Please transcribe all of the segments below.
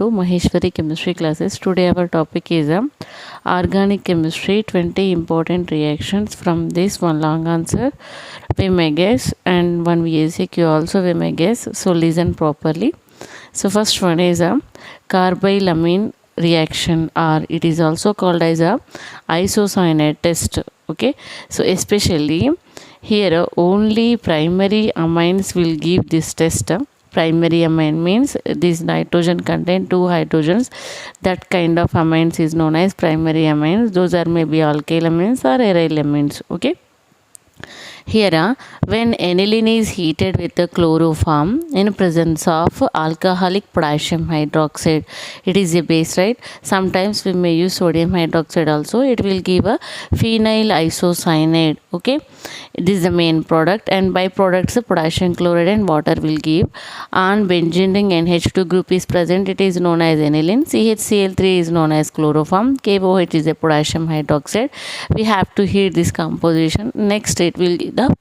to Maheshwari chemistry classes. Today our topic is organic chemistry, 20 important reactions. From this, one long answer we may guess and one VACQ also we may guess. So listen properly. So first one is a carbylamine reaction, or it is also called as a isocyanate test. Okay, so especially here only primary amines will give this test. Primary amine means this nitrogen contain two hydrogens. That kind of amines is known as primary amines. Those are maybe alkyl amines or aryl amines. Okay. Here, when aniline is heated with the chloroform in presence of alcoholic potassium hydroxide, it is a base, right? Sometimes we may use sodium hydroxide also. It will give a phenyl isocyanate. Okay, this is the main product, and byproducts potassium chloride and water will give. On benzene ring NH2 group is present. It is known as aniline. CHCl3 is known as chloroform. KOH is a potassium hydroxide. We have to heat this composition. Next, it will give the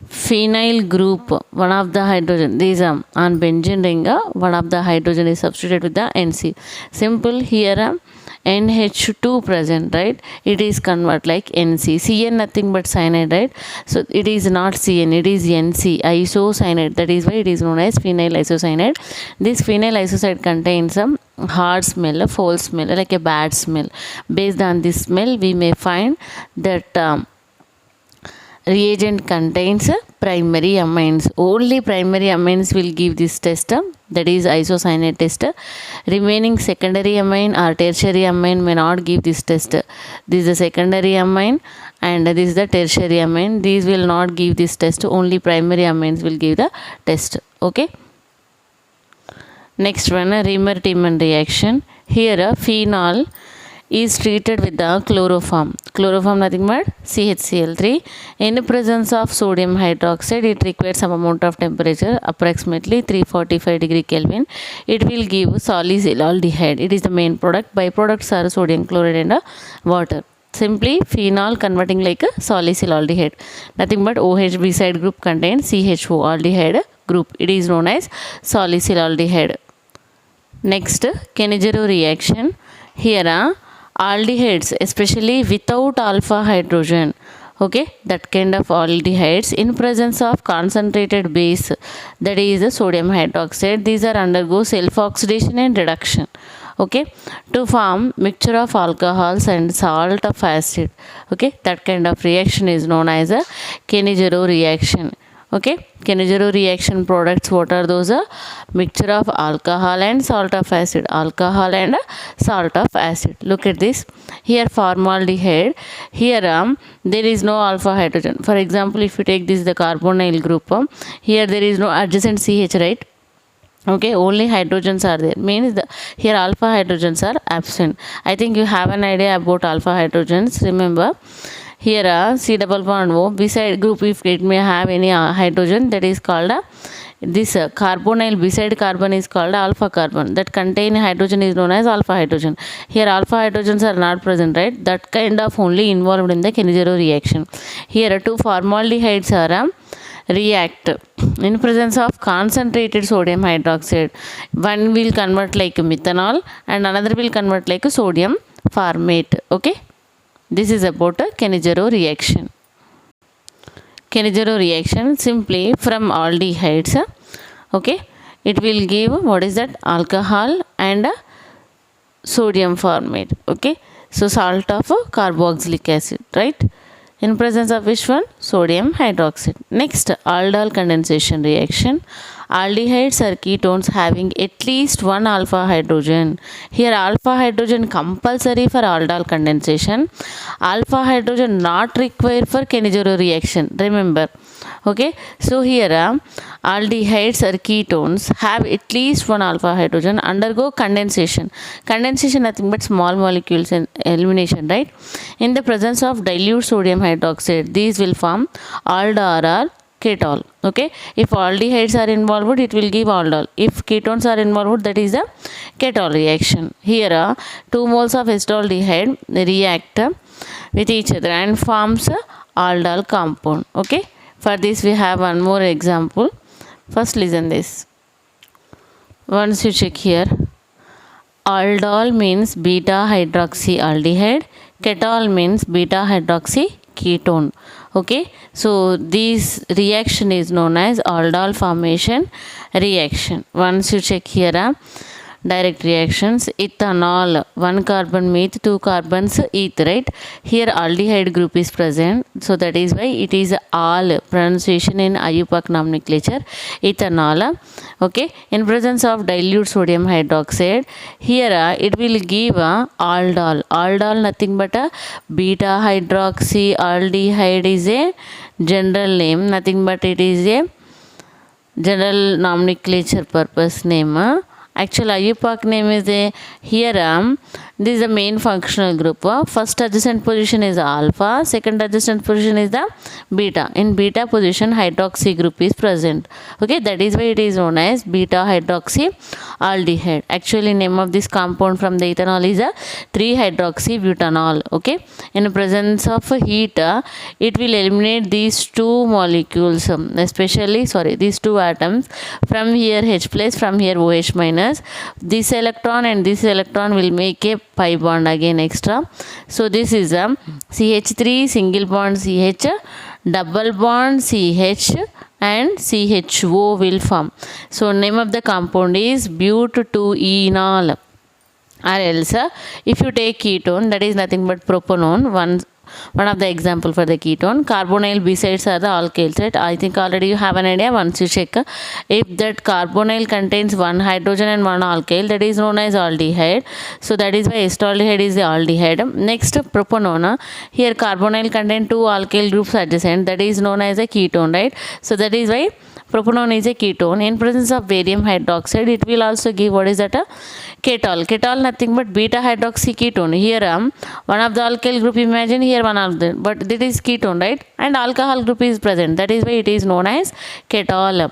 phenyl group, one of the hydrogen. These on benzene ring, one of the hydrogen is substituted with the NC. Simple here. NH2 present, right? It is convert like NC. Cn nothing but cyanide, right? So it is not Cn, it is NC, isocyanate. That is why it is known as phenyl isocyanate. This phenyl isocyanate contains some hard smell, a foul smell, like a bad smell. Based on this smell, we may find that reagent contains primary amines. Only primary amines will give this test, that is isocyanate test. Remaining secondary amine or tertiary amine may not give this test. This is the secondary amine and this is the tertiary amine. These will not give this test. Only primary amines will give the test. Okay. Next one, Riemann-Tiemann reaction. Here a phenol is treated with the chloroform. Chloroform nothing but CHCl3. In the presence of sodium hydroxide, it requires some amount of temperature, approximately 345 degree Kelvin. It will give salicylaldehyde. It is the main product. Byproducts are sodium chloride and water. Simply phenol converting like a salicylaldehyde. Nothing but OH beside group contains CHO aldehyde group. It is known as salicylaldehyde. Next, Kenijiro reaction. Here aldehydes, especially without alpha hydrogen, okay, that kind of aldehydes in presence of concentrated base, that is the sodium hydroxide, these are undergo self oxidation and reduction, okay, to form mixture of alcohols and salt of acid. Okay, that kind of reaction is known as a Kenijiro reaction. Okay, Kenijiro reaction products, what are those? Mixture of alcohol and salt of acid. Alcohol and salt of acid. Look at this. Here formaldehyde. Here there is no alpha hydrogen. For example, if you take this the carbonyl group, here there is no adjacent CH, right? Okay, only hydrogens are there. Means here alpha hydrogens are absent. I think you have an idea about alpha hydrogens. Remember, here C double bond O beside group, if it may have any hydrogen, that is called this carbonyl beside carbon is called alpha carbon. That contain hydrogen is known as alpha hydrogen. Here alpha hydrogens are not present, right? That kind of only involved in the Kenijiro reaction. Here two formaldehydes are react in presence of concentrated sodium hydroxide. One will convert like methanol and another will convert like a sodium formate. Okay. This is about a Kenijiro reaction. Kenijiro reaction simply from aldehydes. Okay, it will give what is that? Alcohol and sodium formate. Okay, so salt of carboxylic acid, right? In presence of which one? Sodium hydroxide. Next, aldol condensation reaction. Aldehydes are ketones having at least one alpha hydrogen. Here alpha hydrogen compulsory for aldol condensation. Alpha hydrogen not required for Kenijiro reaction. Remember. Okay. So here aldehydes are ketones have at least one alpha hydrogen, undergo condensation. Condensation nothing but small molecules and elimination, right? In the presence of dilute sodium hydroxide, these will form aldol or ketol. Okay, if aldehydes are involved, it will give aldol. If ketones are involved, that is the ketol reaction. Here 2 moles of acetaldehyde react with each other and forms aldol compound. Okay, for this we have one more example. First listen this. once you check here, aldol means beta hydroxyaldehyde, ketol means beta hydroxy ketone. Okay, so this reaction is known as aldol formation reaction. Once you check here, direct reactions, ethanol, 1 carbon meth, 2 carbons eth, right? Here aldehyde group is present, so that is why it is all pronunciation in IUPAC nomenclature, ethanol. Okay, in presence of dilute sodium hydroxide, here it will give aldol. Aldol nothing but a beta hydroxyaldehyde is a general name, nothing but it is a general nomenclature purpose name. Actual IUPAC name is here this is the main functional group. First adjacent position is alpha, second adjacent position is the beta. In beta position hydroxy group is present. Okay, that is why it is known as beta hydroxyaldehyde. Actually name of this compound from the ethanol is a 3-hydroxybutanol. Okay, in presence of heat it will eliminate these two molecules, especially these two atoms, from here H plus, from here OH minus. This electron and this electron will make a pi bond again extra. So this is a CH3 single bond CH, double bond CH and CHO will form. So name of the compound is but2-enol. Or else if you take ketone, that is nothing but propanone, one of the example for the ketone. Carbonyl besides are the alkyls, right? I think already you have an idea. Once you check, if that carbonyl contains one hydrogen and one alkyl, that is known as aldehyde. So that is why acetaldehyde is the aldehyde. Next, propanone. Here carbonyl contain two alkyl groups adjacent, that is known as a ketone, right? So that is why propanone is a ketone. In presence of barium hydroxide, it will also give what is that a ketol. Ketol nothing but beta hydroxy ketone. Here one of the alkyl group, imagine here one of them, but this is ketone, right? And alcohol group is present, that is why it is known as ketol.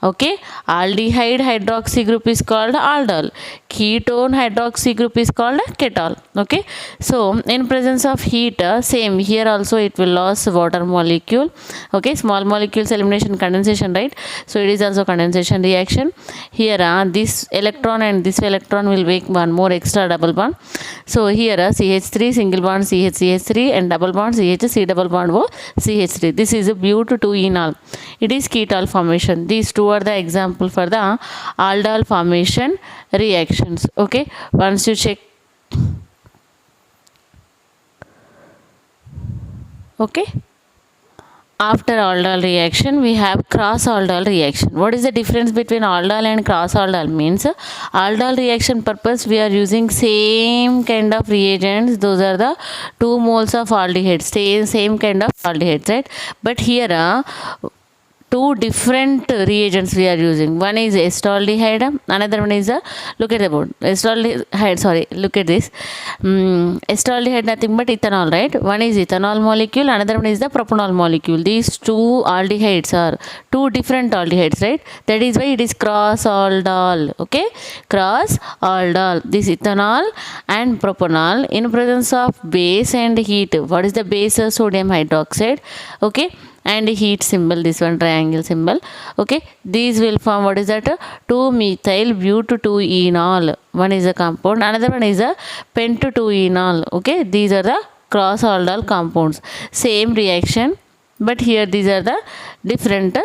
Okay, aldehyde hydroxy group is called aldol, ketone hydroxy group is called ketol. Okay, so in presence of heat, same here also it will lose water molecule. Okay, small molecules elimination condensation, right? So it is also condensation reaction. Here this electron and this electron will make one more extra double bond. So here CH3 single bond CH3 and double bond CH, double bond O CH3. This is a but2-enol. It is ketol formation. These two are the example for the aldol formation reactions. Okay, once you check. Okay, after aldol reaction we have cross aldol reaction. What is the difference between aldol and cross aldol? Means aldol reaction purpose we are using same kind of reagents, those are the 2 moles of aldehyde, same kind of aldehydes, right? But here two different reagents we are using. One is acetaldehyde, another one is look at the board, acetaldehyde, look at this, acetaldehyde nothing but ethanol, right? One is ethanol molecule, another one is the propanol molecule. These two aldehydes are two different aldehydes, right? That is why it is cross aldol. Okay, cross aldol. This ethanol and propanol in presence of base and heat. What is the base? Sodium hydroxide. Okay, and heat symbol, this one triangle symbol. Okay, these will form what is that? 2-methyl but2-enol. One is a compound, another one is a pent2-enol. Okay, these are the cross aldol compounds. Same reaction, but here these are the different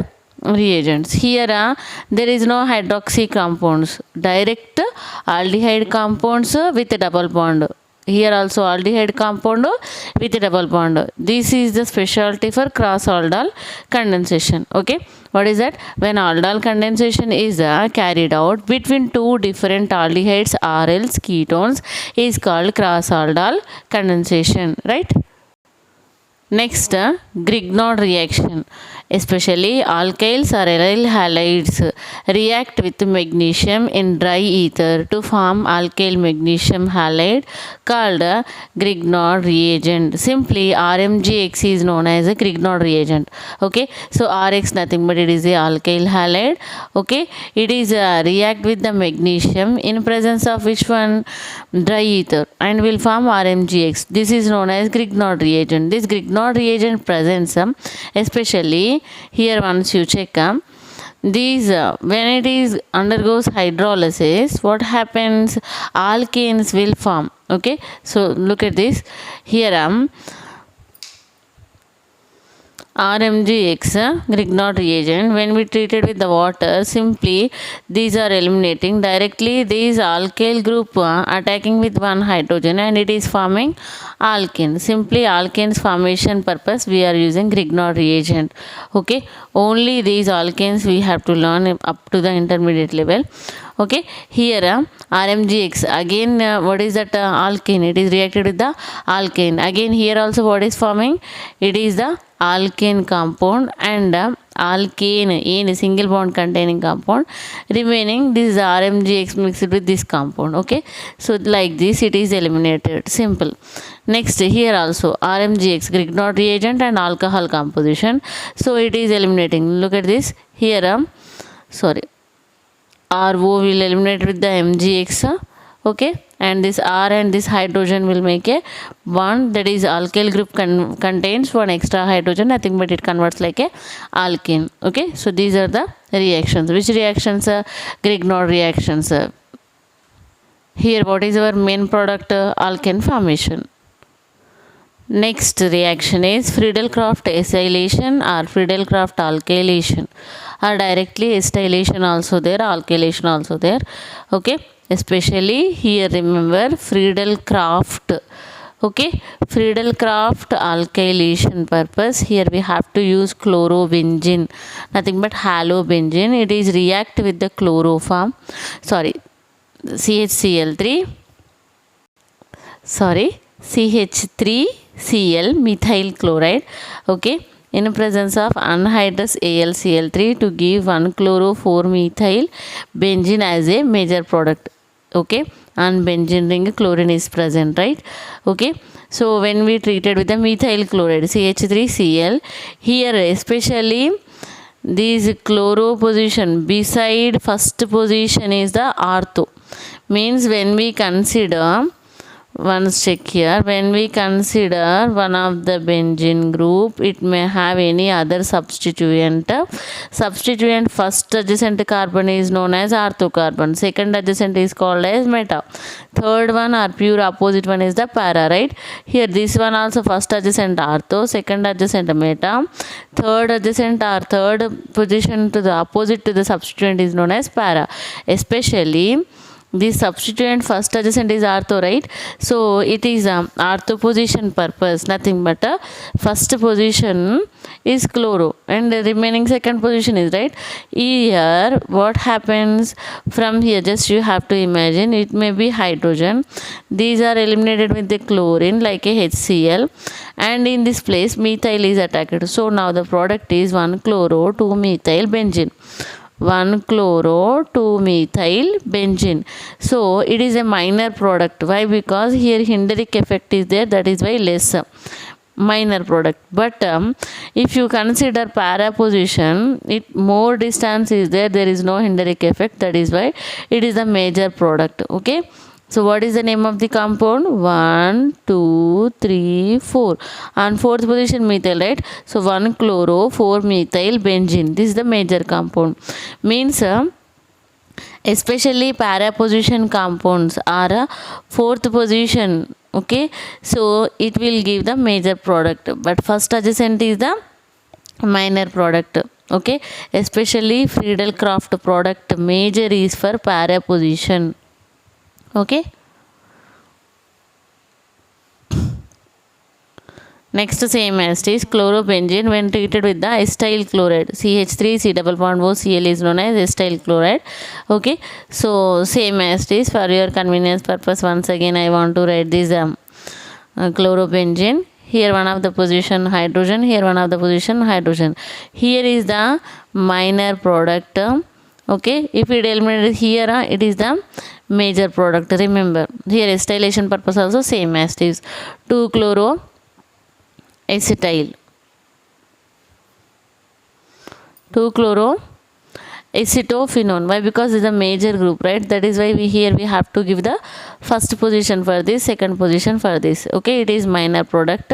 reagents. Here there is no hydroxy compounds, direct aldehyde compounds with a double bond. Here also aldehyde compound with a double bond. This is the specialty for cross aldol condensation. Okay, what is that? When aldol condensation is carried out between two different aldehydes or else ketones is called cross aldol condensation, right? Next, Grignard reaction. Especially alkyls or aryl halides react with magnesium in dry ether to form alkyl magnesium halide called Grignard reagent. Simply RMGX is known as a Grignard reagent. Okay, so RX nothing but it is a alkyl halide. Okay, it is react with the magnesium in presence of which one? Dry ether, and will form RMGX. This is known as Grignard reagent. This Grignard reagent presents especially here once you check these when it is undergoes hydrolysis, what happens? Alkanes will form. Okay, so look at this here. RMGX Grignard reagent, when we treat it with the water, simply these are eliminating directly these alkyl group attacking with one hydrogen and it is forming alkane. Simply alkanes formation purpose we are using Grignard reagent. Okay, only these alkanes we have to learn up to the intermediate level. Okay, here RMGX again, what is that? Alkane. It is reacted with the alkane. Again here also what is forming? It is the alkane compound and alkane in single bond containing compound. Remaining this is RMGX mixed with this compound. Okay, so like this it is eliminated. Simple. Next here also RMGX Grignard reagent and alcohol composition. So it is eliminating. Look at this here. RO will eliminate with the MgX. Okay, and this R and this hydrogen will make a bond, that is alkyl group contains one extra hydrogen, nothing but it converts like a alkane. Okay, so these are the reactions. Which reactions? Grignard reactions. Here what is our main product? Alkane formation. Next reaction is Friedel-Crafts acylation or Friedel-Crafts alkylation, or directly acylation also there, alkylation also there. Okay, especially here remember Friedel-Crafts. Okay, Friedel-Crafts alkylation purpose, here we have to use chlorobenzene, nothing but halobenzene. It is react with the chloroform, CH3Cl methyl chloride. Okay, in presence of anhydrous AlCl3 to give 1-chloro-4-methyl benzene as a major product. Okay, and benzene ring chlorine is present, right? Okay, so when we treated with the methyl chloride CH3Cl, here especially this chloro position beside first position is the ortho, means when we consider, once check here, when we consider one of the benzene group, it may have any other substituent. Substituent first adjacent carbon is known as orthocarbon, second adjacent is called as meta, third one or pure opposite one is the para, right? Here this one also first adjacent ortho, second adjacent meta, third adjacent or third position to the opposite to the substituent is known as para. Especially this substituent first adjacent is ortho, right? So it is ortho position purpose, nothing but first position is chloro and the remaining second position is, right? Here what happens from here, just you have to imagine it may be hydrogen, these are eliminated with the chlorine like a HCl, and in this place methyl is attacked. So now the product is 1-chloro-2-methyl benzene, 1-chloro-2-methyl benzene. So it is a minor product. Why? Because here hinderic effect is there, that is why less minor product. But if you consider para position, it more distance is there, there is no hinderic effect, that is why it is a major product. Okay, so what is the name of the compound? 1, 2, 3, 4. On fourth position methyl, right? So 1-chloro-4-methyl benzene. This is the major compound. Means especially para position compounds are fourth position. Okay, so it will give the major product, but first adjacent is the minor product. Okay, especially Friedel-Crafts product major is for para position. Okay, next same as is chlorobenzene when treated with the acetyl chloride, CH3C++OCl is known as acetyl chloride. Okay, so same as is, for your convenience purpose once again I want to write this chlorobenzene. Here one of the position hydrogen, here one of the position hydrogen, here is the minor product. Okay, if it eliminated here, it is the major product. Remember here acetylation purpose also same as is, 2-chloro-acetyl, 2-chloro acetophenone. Why? Because it's a major group, right? That is why we have to give the first position for this, second position for this. Okay, it is minor product.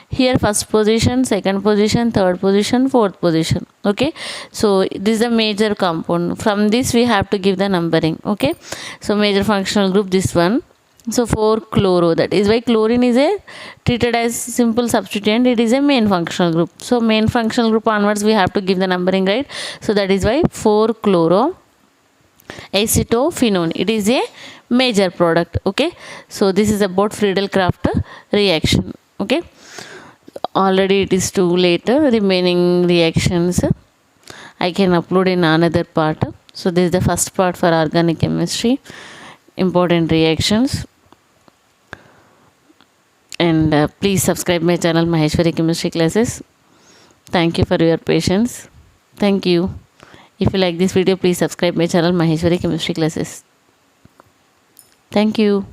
Here first position, second position, third position, fourth position. Okay, so this is a major compound. From this we have to give the numbering. Okay, so major functional group, this one. So 4-chloro, that is why chlorine is a treated as simple substituent, it is a main functional group. So main functional group onwards we have to give the numbering, right? So that is why 4-chloro acetophenone, it is a major product. Okay, so this is about Friedel-Crafts reaction. Okay, already it is too late. Remaining reactions I can upload in another part. So this is the first part for organic chemistry, important reactions. And please subscribe my channel Maheshwari Chemistry Classes. Thank you for your patience. Thank you. If you like this video, please subscribe my channel Maheshwari Chemistry Classes. Thank you.